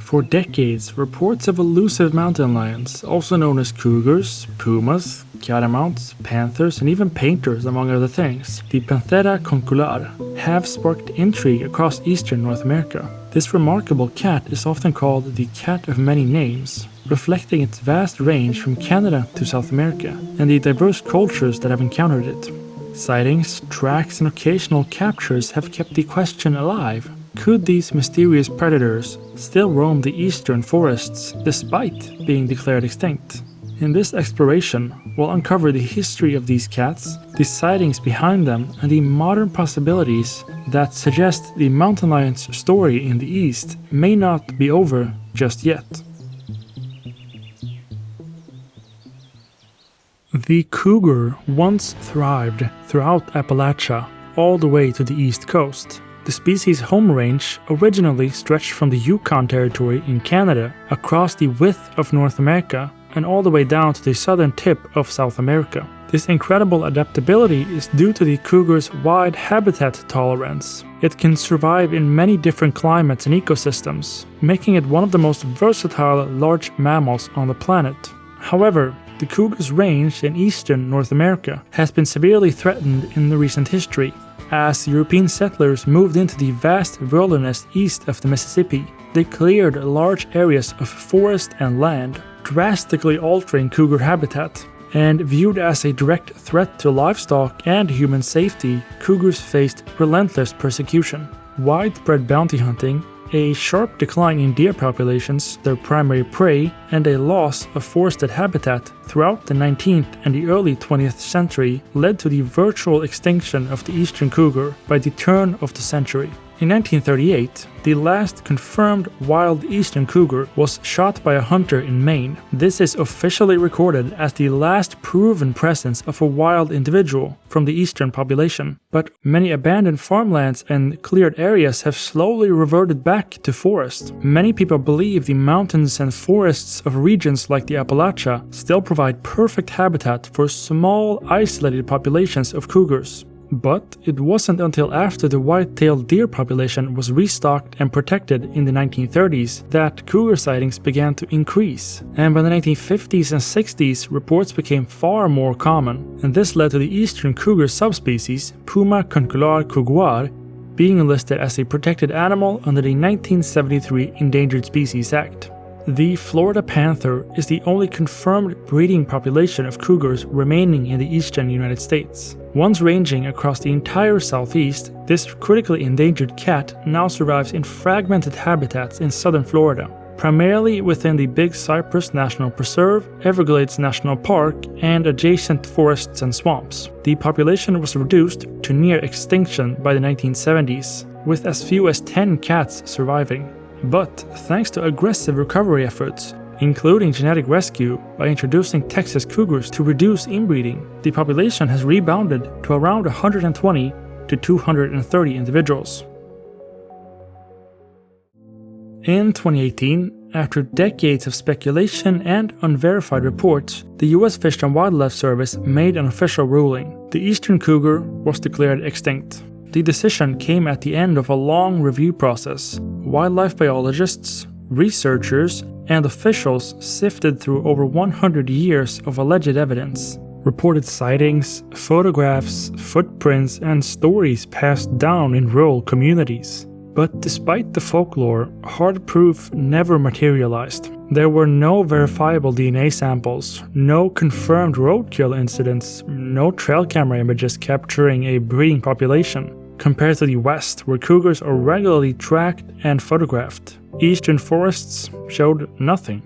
For decades, reports of elusive mountain lions, also known as cougars, pumas, catamounts, panthers, and even painters, among other things, the Panthera concolor, have sparked intrigue across eastern North America. This remarkable cat is often called the cat of many names, reflecting its vast range from Canada to South America, and the diverse cultures that have encountered it. Sightings, tracks, and occasional captures have kept the question alive. Could these mysterious predators still roam the eastern forests despite being declared extinct? In this exploration, we'll uncover the history of these cats, the sightings behind them, and the modern possibilities that suggest the mountain lion's story in the east may not be over just yet. The cougar once thrived throughout Appalachia all the way to the east coast. The species' home range originally stretched from the Yukon Territory in Canada across the width of North America and all the way down to the southern tip of South America. This incredible adaptability is due to the cougar's wide habitat tolerance. It can survive in many different climates and ecosystems, making it one of the most versatile large mammals on the planet. However, the cougar's range in eastern North America has been severely threatened in the recent history. As European settlers moved into the vast wilderness east of the Mississippi, they cleared large areas of forest and land, drastically altering cougar habitat. And viewed as a direct threat to livestock and human safety, cougars faced relentless persecution. Widespread bounty hunting, a sharp decline in deer populations, their primary prey, and a loss of forested habitat throughout the 19th and the early 20th century led to the virtual extinction of the eastern cougar by the turn of the century. In 1938, the last confirmed wild eastern cougar was shot by a hunter in Maine. This is officially recorded as the last proven presence of a wild individual from the eastern population. But many abandoned farmlands and cleared areas have slowly reverted back to forest. Many people believe the mountains and forests of regions like the Appalachia still provide perfect habitat for small, isolated populations of cougars. But it wasn't until after the white-tailed deer population was restocked and protected in the 1930s that cougar sightings began to increase. And by the 1950s and 60s, reports became far more common, and this led to the eastern cougar subspecies, Puma concolor cougar, being listed as a protected animal under the 1973 Endangered Species Act. The Florida panther is the only confirmed breeding population of cougars remaining in the eastern United States. Once ranging across the entire southeast, this critically endangered cat now survives in fragmented habitats in southern Florida, primarily within the Big Cypress National Preserve, Everglades National Park, and adjacent forests and swamps. The population was reduced to near extinction by the 1970s, with as few as 10 cats surviving. But thanks to aggressive recovery efforts, including genetic rescue by introducing Texas cougars to reduce inbreeding, the population has rebounded to around 120 to 230 individuals. In 2018, after decades of speculation and unverified reports, the US Fish and Wildlife Service made an official ruling. The eastern cougar was declared extinct. The decision came at the end of a long review process. Wildlife biologists, researchers, and officials sifted through over 100 years of alleged evidence. Reported sightings, photographs, footprints, and stories passed down in rural communities. But despite the folklore, hard proof never materialized. There were no verifiable DNA samples, no confirmed roadkill incidents, no trail camera images capturing a breeding population. Compared to the West, where cougars are regularly tracked and photographed, eastern forests showed nothing.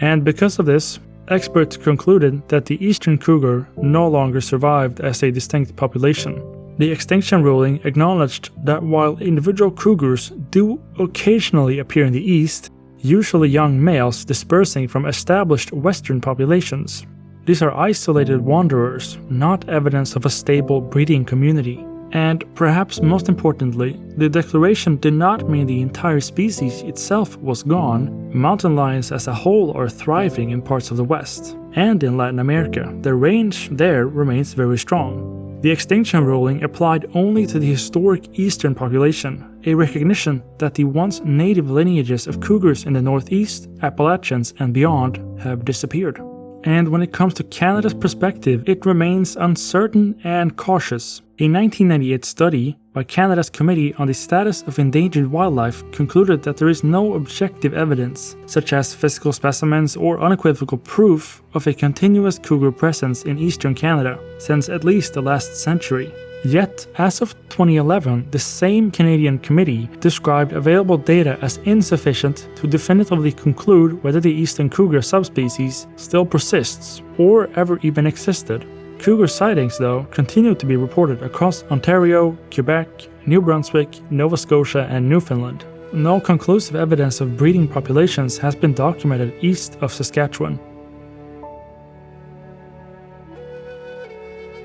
And because of this, experts concluded that the eastern cougar no longer survived as a distinct population. The extinction ruling acknowledged that while individual cougars do occasionally appear in the east, usually young males dispersing from established western populations, these are isolated wanderers, not evidence of a stable breeding community. And perhaps most importantly, the declaration did not mean the entire species itself was gone. Mountain lions as a whole are thriving in parts of the West, and in Latin America. Their range there remains very strong. The extinction ruling applied only to the historic eastern population, a recognition that the once native lineages of cougars in the northeast, Appalachians, and beyond have disappeared. And when it comes to Canada's perspective, it remains uncertain and cautious. A 1998 study by Canada's Committee on the Status of Endangered Wildlife concluded that there is no objective evidence, such as physical specimens or unequivocal proof, of a continuous cougar presence in eastern Canada since at least the last century. Yet, as of 2011, the same Canadian committee described available data as insufficient to definitively conclude whether the eastern cougar subspecies still persists or ever even existed. Cougar sightings, though, continue to be reported across Ontario, Quebec, New Brunswick, Nova Scotia, and Newfoundland. No conclusive evidence of breeding populations has been documented east of Saskatchewan.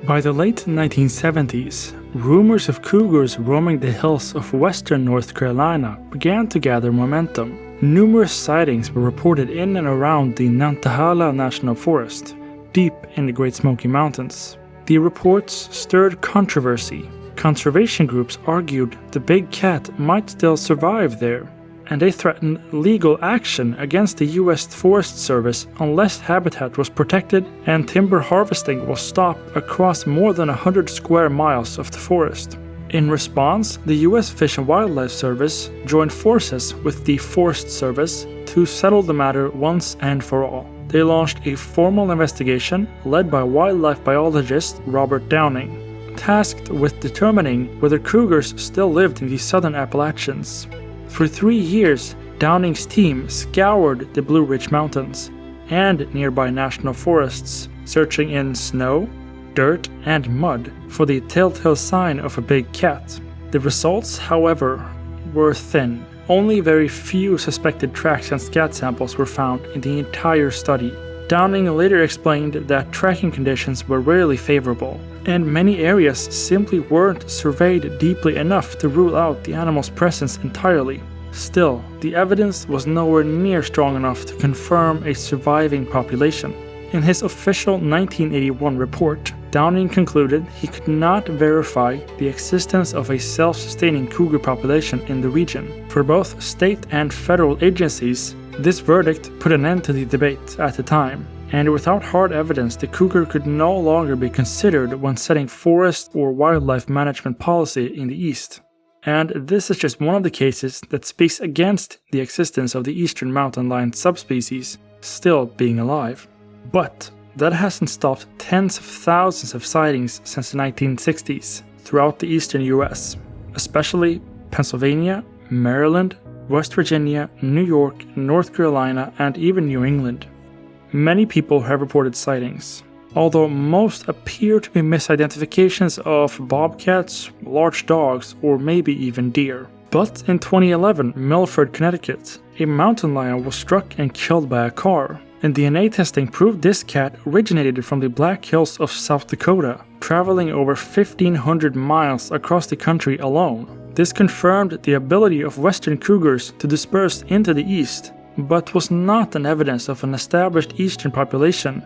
By the late 1970s, rumors of cougars roaming the hills of western North Carolina began to gather momentum. Numerous sightings were reported in and around the Nantahala National Forest, deep in the Great Smoky Mountains. The reports stirred controversy. Conservation groups argued the big cat might still survive there, and they threatened legal action against the U.S. Forest Service unless habitat was protected and timber harvesting was stopped across more than 100 square miles of the forest. In response, the U.S. Fish and Wildlife Service joined forces with the Forest Service to settle the matter once and for all. They launched a formal investigation led by wildlife biologist Robert Downing, tasked with determining whether cougars still lived in the southern Appalachians. For 3 years, Downing's team scoured the Blue Ridge Mountains and nearby national forests, searching in snow, dirt, and mud for the telltale sign of a big cat. The results, however, were thin. Only very few suspected tracks and scat samples were found in the entire study. Downing later explained that tracking conditions were rarely favorable, and many areas simply weren't surveyed deeply enough to rule out the animal's presence entirely. Still, the evidence was nowhere near strong enough to confirm a surviving population. In his official 1981 report, Downing concluded he could not verify the existence of a self-sustaining cougar population in the region. For both state and federal agencies, this verdict put an end to the debate at the time, and without hard evidence, the cougar could no longer be considered when setting forest or wildlife management policy in the East. And this is just one of the cases that speaks against the existence of the eastern mountain lion subspecies still being alive. But that hasn't stopped tens of thousands of sightings since the 1960s throughout the eastern US, especially Pennsylvania, Maryland, West Virginia, New York, North Carolina, and even New England. Many people have reported sightings, although most appear to be misidentifications of bobcats, large dogs, or maybe even deer. But in 2011, Milford, Connecticut, a mountain lion was struck and killed by a car, and DNA testing proved this cat originated from the Black Hills of South Dakota, traveling over 1,500 miles across the country alone. This confirmed the ability of western cougars to disperse into the east, but was not an evidence of an established eastern population.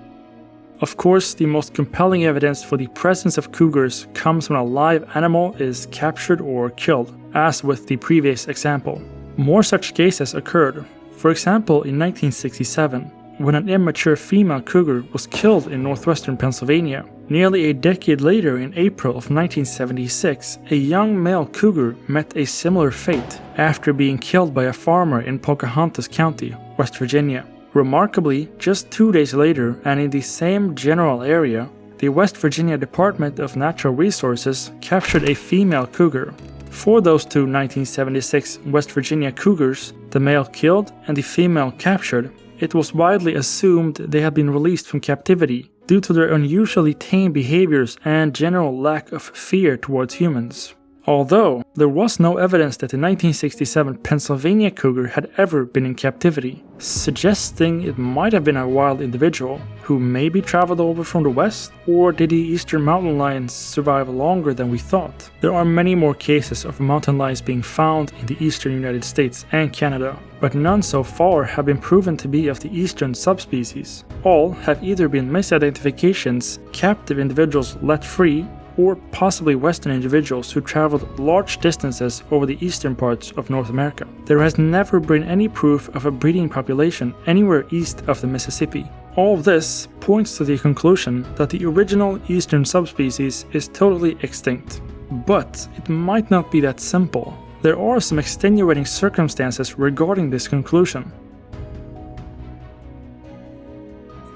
Of course, the most compelling evidence for the presence of cougars comes when a live animal is captured or killed, as with the previous example. More such cases occurred, for example in 1967, when an immature female cougar was killed in northwestern Pennsylvania. Nearly a decade later, in April of 1976, a young male cougar met a similar fate after being killed by a farmer in Pocahontas County, West Virginia. Remarkably, just 2 days later, and in the same general area, the West Virginia Department of Natural Resources captured a female cougar. For those two 1976 West Virginia cougars, the male killed and the female captured, it was widely assumed they had been released from captivity due to their unusually tame behaviors and general lack of fear towards humans. Although there was no evidence that the 1967 Pennsylvania cougar had ever been in captivity, suggesting it might have been a wild individual who maybe traveled over from the west, or did the eastern mountain lions survive longer than we thought? There are many more cases of mountain lions being found in the eastern United States and Canada, but none so far have been proven to be of the eastern subspecies. All have either been misidentifications, captive individuals let free, or possibly western individuals who traveled large distances over the eastern parts of North America. There has never been any proof of a breeding population anywhere east of the Mississippi. All of this points to the conclusion that the original eastern subspecies is totally extinct. But it might not be that simple. There are some extenuating circumstances regarding this conclusion.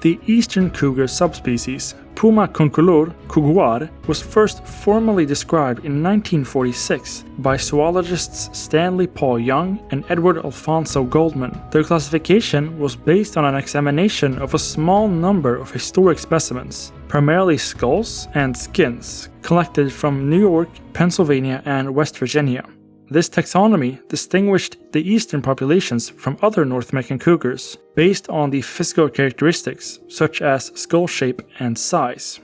The eastern cougar subspecies, Puma concolor, cougar, was first formally described in 1946 by zoologists Stanley Paul Young and Edward Alfonso Goldman. Their classification was based on an examination of a small number of historic specimens, primarily skulls and skins, collected from New York, Pennsylvania, and West Virginia. This taxonomy distinguished the eastern populations from other North American cougars based on the physical characteristics such as skull shape and size.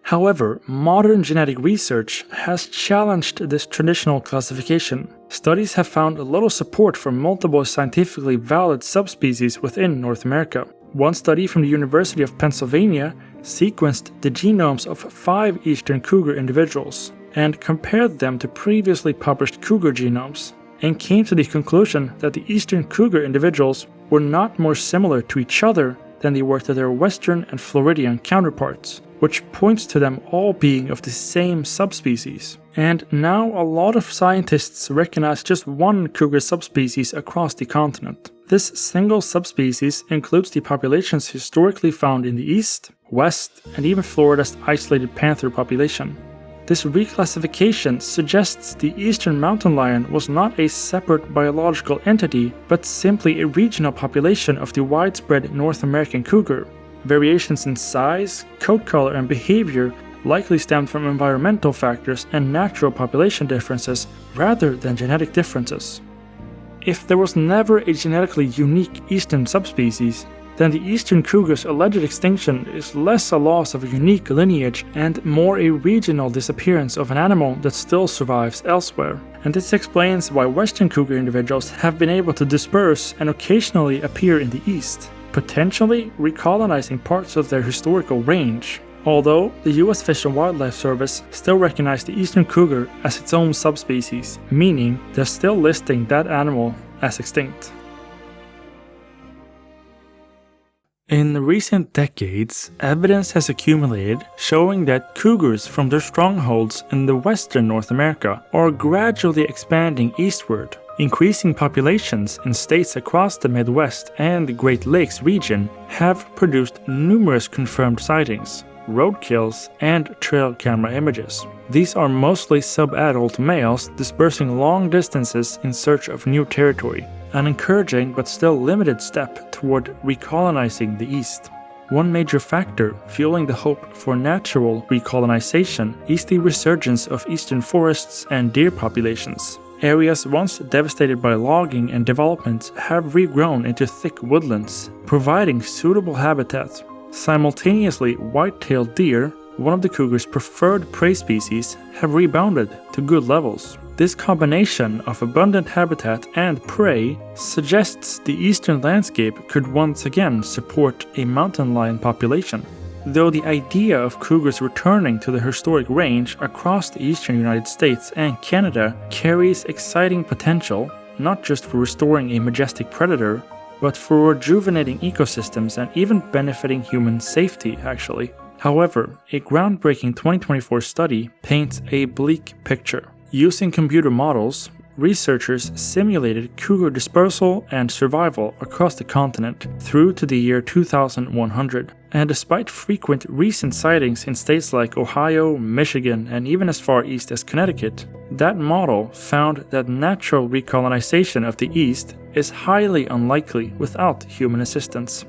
However, modern genetic research has challenged this traditional classification. Studies have found little support for multiple scientifically valid subspecies within North America. One study from the University of Pennsylvania sequenced the genomes of 5 eastern cougar individuals and compared them to previously published cougar genomes, and came to the conclusion that the eastern cougar individuals were not more similar to each other than they were to their western and Floridian counterparts, which points to them all being of the same subspecies. And now a lot of scientists recognize just one cougar subspecies across the continent. This single subspecies includes the populations historically found in the east, west, and even Florida's isolated panther population. This reclassification suggests the eastern mountain lion was not a separate biological entity, but simply a regional population of the widespread North American cougar. Variations in size, coat color, and behavior likely stemmed from environmental factors and natural population differences rather than genetic differences. If there was never a genetically unique eastern subspecies, then the eastern cougar's alleged extinction is less a loss of a unique lineage and more a regional disappearance of an animal that still survives elsewhere. And this explains why western cougar individuals have been able to disperse and occasionally appear in the east, potentially recolonizing parts of their historical range. Although the US Fish and Wildlife Service still recognizes the eastern cougar as its own subspecies, meaning they're still listing that animal as extinct. In recent decades, evidence has accumulated showing that cougars from their strongholds in the western North America are gradually expanding eastward. Increasing populations in states across the Midwest and the Great Lakes region have produced numerous confirmed sightings, roadkills, and trail camera images. These are mostly sub-adult males dispersing long distances in search of new territory, an encouraging but still limited step toward recolonizing the East. One major factor fueling the hope for natural recolonization is the resurgence of eastern forests and deer populations. Areas once devastated by logging and development have regrown into thick woodlands, providing suitable habitat. Simultaneously, white-tailed deer, one of the cougar's preferred prey species, have rebounded to good levels. This combination of abundant habitat and prey suggests the eastern landscape could once again support a mountain lion population. Though the idea of cougars returning to the historic range across the eastern United States and Canada carries exciting potential, not just for restoring a majestic predator, but for rejuvenating ecosystems and even benefiting human safety, actually. However, a groundbreaking 2024 study paints a bleak picture. Using computer models, researchers simulated cougar dispersal and survival across the continent through to the year 2100. And despite frequent recent sightings in states like Ohio, Michigan, and even as far east as Connecticut, that model found that natural recolonization of the East is highly unlikely without human assistance.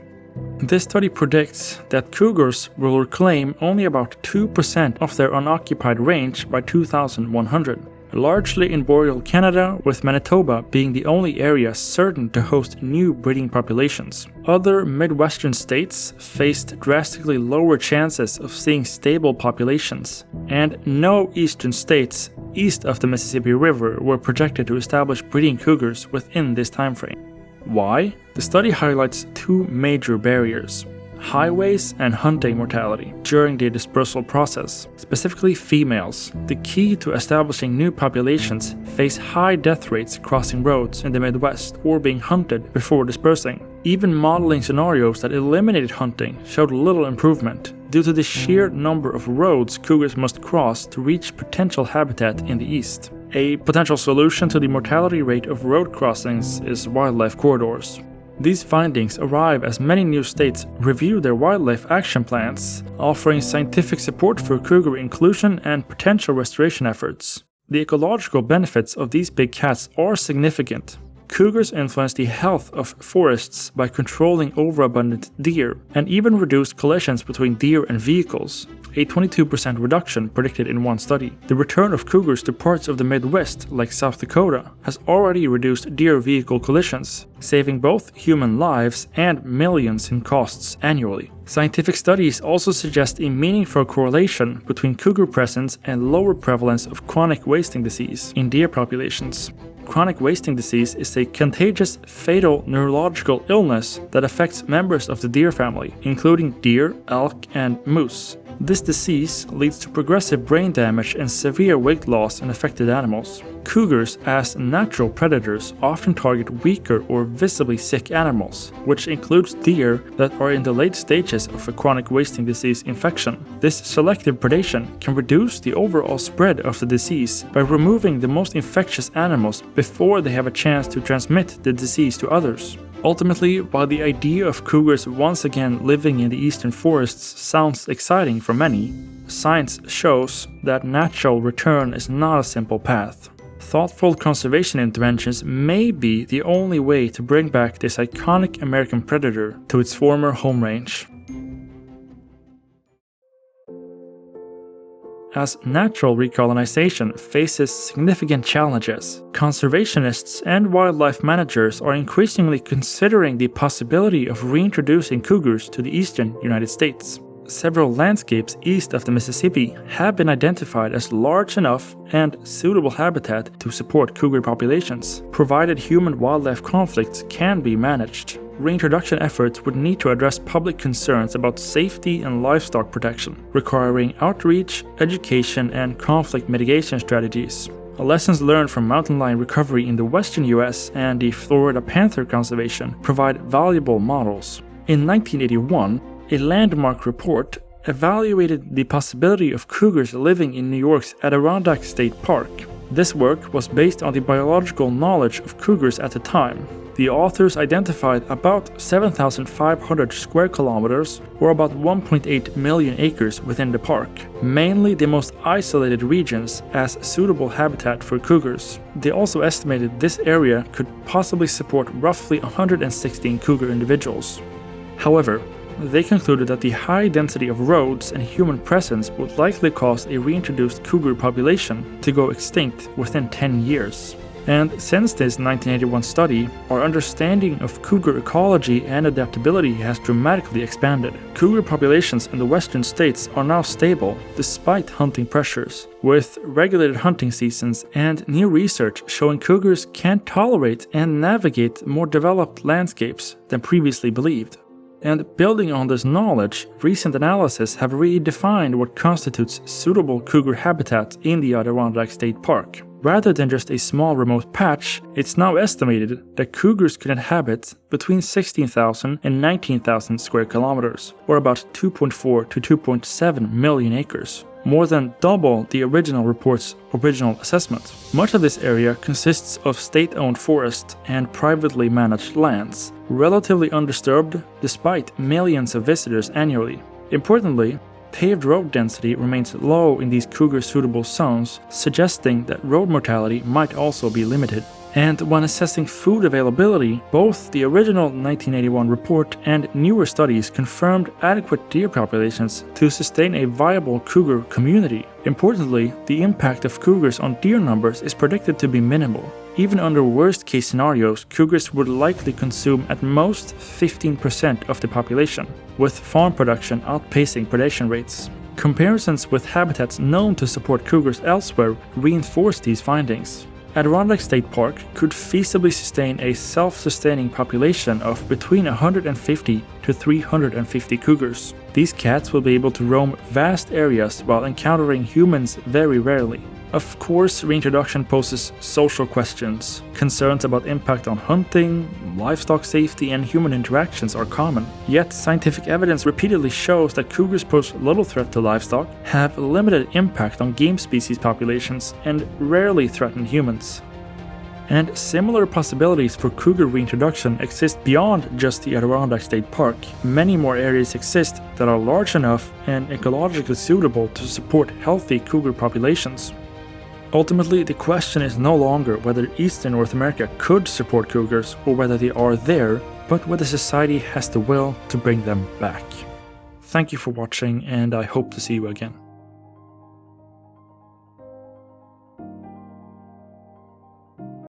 This study predicts that cougars will reclaim only about 2% of their unoccupied range by 2100, largely in boreal Canada, with Manitoba being the only area certain to host new breeding populations. Other Midwestern states faced drastically lower chances of seeing stable populations, and no eastern states east of the Mississippi River were projected to establish breeding cougars within this timeframe. Why? The study highlights two major barriers. highways and hunting mortality during the dispersal process. Specifically females, the key to establishing new populations, face high death rates crossing roads in the Midwest or being hunted before dispersing. Even modeling scenarios that eliminated hunting showed little improvement due to the sheer number of roads cougars must cross to reach potential habitat in the east. A potential solution to the mortality rate of road crossings is wildlife corridors. These findings arrive as many new states review their wildlife action plans, offering scientific support for cougar inclusion and potential restoration efforts. The ecological benefits of these big cats are significant. Cougars influence the health of forests by controlling overabundant deer, and even reduce collisions between deer and vehicles, a 22% reduction predicted in one study. The return of cougars to parts of the Midwest, like South Dakota, has already reduced deer-vehicle collisions, saving both human lives and millions in costs annually. Scientific studies also suggest a meaningful correlation between cougar presence and lower prevalence of chronic wasting disease in deer populations. Chronic wasting disease is a contagious, fatal neurological illness that affects members of the deer family, including deer, elk, and moose. This disease leads to progressive brain damage and severe weight loss in affected animals. Cougars, as natural predators, often target weaker or visibly sick animals, which includes deer that are in the late stages of a chronic wasting disease infection. This selective predation can reduce the overall spread of the disease by removing the most infectious animals before they have a chance to transmit the disease to others. Ultimately, while the idea of cougars once again living in the eastern forests sounds exciting for many, science shows that natural return is not a simple path. Thoughtful conservation interventions may be the only way to bring back this iconic American predator to its former home range. As natural recolonization faces significant challenges, conservationists and wildlife managers are increasingly considering the possibility of reintroducing cougars to the eastern United States. Several landscapes east of the Mississippi have been identified as large enough and suitable habitat to support cougar populations, provided human-wildlife conflicts can be managed. Reintroduction efforts would need to address public concerns about safety and livestock protection, requiring outreach, education, and conflict mitigation strategies. Lessons learned from mountain lion recovery in the western US and the Florida panther conservation provide valuable models. In 1981, a landmark report evaluated the possibility of cougars living in New York's Adirondack State Park. This work was based on the biological knowledge of cougars at the time. The authors identified about 7,500 square kilometers, or about 1.8 million acres within the park, mainly the most isolated regions, as suitable habitat for cougars. They also estimated this area could possibly support roughly 116 cougar individuals. However, they concluded that the high density of roads and human presence would likely cause a reintroduced cougar population to go extinct within 10 years. And since this 1981 study, our understanding of cougar ecology and adaptability has dramatically expanded. Cougar populations in the western states are now stable despite hunting pressures, with regulated hunting seasons and new research showing cougars can tolerate and navigate more developed landscapes than previously believed. And building on this knowledge, recent analyses have redefined what constitutes suitable cougar habitat in the Adirondack State Park. Rather than just a small remote patch, it's now estimated that cougars could inhabit between 16,000 and 19,000 square kilometers, or about 2.4 to 2.7 million acres, more than double the original report's original assessment. Much of this area consists of state-owned forest and privately managed lands, relatively undisturbed despite millions of visitors annually. Importantly, paved road density remains low in these cougar-suitable zones, suggesting that road mortality might also be limited. And when assessing food availability, both the original 1981 report and newer studies confirmed adequate deer populations to sustain a viable cougar community. Importantly, the impact of cougars on deer numbers is predicted to be minimal. Even under worst-case scenarios, cougars would likely consume at most 15% of the population, with farm production outpacing predation rates. Comparisons with habitats known to support cougars elsewhere reinforce these findings. Adirondack State Park could feasibly sustain a self-sustaining population of between 150 to 350 cougars. These cats will be able to roam vast areas while encountering humans very rarely. Of course, reintroduction poses social questions. Concerns about impact on hunting, livestock safety, and human interactions are common. Yet, scientific evidence repeatedly shows that cougars pose little threat to livestock, have limited impact on game species populations, and rarely threaten humans. And similar possibilities for cougar reintroduction exist beyond just the Adirondack State Park. Many more areas exist that are large enough and ecologically suitable to support healthy cougar populations. Ultimately, the question is no longer whether Eastern North America could support cougars or whether they are there, but whether society has the will to bring them back. Thank you for watching, and I hope to see you again.